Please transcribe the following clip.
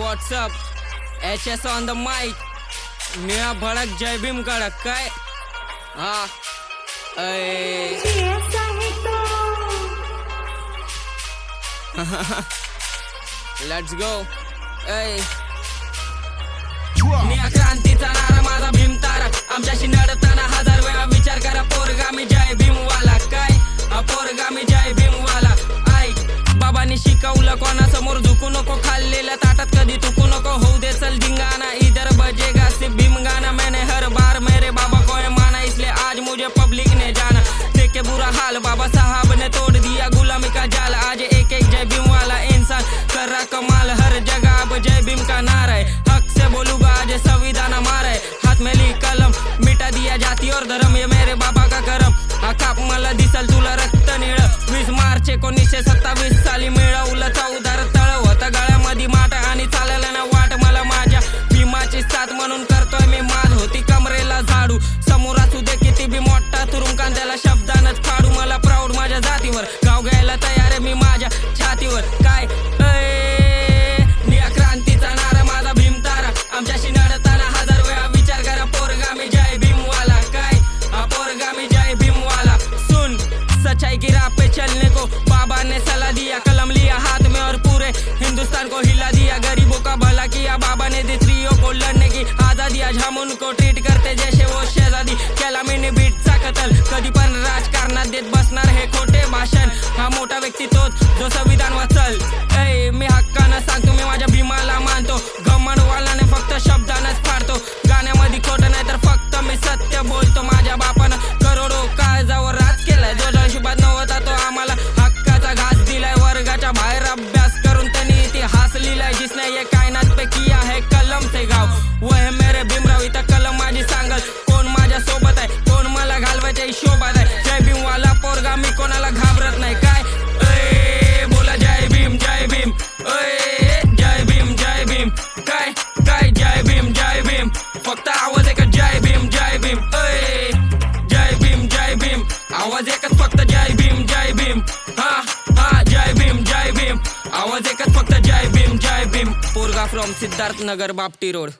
what's up? HS on the mic. निळा भडक जय भीम कडक काय हा लेट्स गो निळा क्रांतीचा नारा माझा भीम तारा आमच्याशी लढताना हजार वेळा विचार करा पोरगा मी जय भीम वाला काय पोरगा मी जय भीम वाला बाबांनी शिकवलं कोणासमोर झुकू नको खाल्लेल्या ताटात कधी तुकू नको होऊ दे चल धिंगाणा इधर बजेगा सिर्फ भीम गाना मैंने हर बार मेरे बाबा को माना इसलिए आज मुझे पब्लिक ने जाना देखे बुरा हाल बाबा साहब ने तोड़ दिया गुलामी का जाल आज एक एक जय भीम वाला इंसान कर रहा कमाल हर जगह अब जय भीम का नारा है हक से बोलूंगा आज संविधान हमारा है हाथ में ली कलम मिटा दिया जाति और धर्म ये मेरे बाबा का करम हा काप मला दिसल तुला रक्त निळ 20 मार्च 1927 साली मिळवलं चौदार तळ होतं गळ्यामध्ये माठ आणि चाललं ना वाट मला माझ्या भीमाची साथ म्हणून करतोय मी माज होती कमरेला झाडू समोर असू दे किती बी मोठा तुरुंकान त्याला शब्दानच फाडू मला प्राऊड माझ्या जातीवर गाव घ्यायला तयार आहे मी माझ्या छातीवर काय निळ्या क्रांतीचा नारा माझा भीम तारा आमच्याशी लढताना हजार वेळा विचार करा पोरगा मी जय भीम वाला काय पोरगा मी जय भीम वाला सुन सच्चाई की राह पे चलने को बाबा ने सलाह दिया कलम लिया हाथ में और पूरे हिंदुस्तान को हिला दिया गरीबों का भला किया बाबा ने दी स्त्रियों को लड़ने की आजादी आज हम उनको ट्रीट करते जैसे वो शहजादी केला मैंने बीटचा कतल कधी पण राजकारणात देत बसणार हे खोटे भाषण हा मोठा व्यक्ती तोच जो संविधान वाचल मी हक्कानं सांगतो मी माझ्या भीमाला मानतो घमंडवालाने फक्त शब्दानच फाडतो गाण्यामध्ये खोटं नाही तर फक्त मी सत्य बोलतो माझ्या बापानं करोडो काळजावर राज केलाय जो नशिबात नव्हता तो आम्हाला हक्काचा घास दिलाय वर्गाच्या बाहेर अभ्यास करून त्यांनी इतिहास लिहिलाय जिसने ये कायनात पे किया है कलम से गाव वो है मेरे भीमराव इथं कलम माझी सांगल कोण माझ्या सोबत आहे कोण मला घालवायच्या हिशोबात आहे जय भीम वाला पोरगा मी कोणाला घाबरत नाही काय बोला जय भीम जय भीम जय भीम जय भीम काय काय जय भीम फक्त आवाज एकच जय भीम जय भीम जय भीम आवाज एकच फक्त जय भीम हा जय भीम आवाज एकच फक्त जय भीम पोरगा फ्रॉम सिद्धार्थनगर बापटी रोड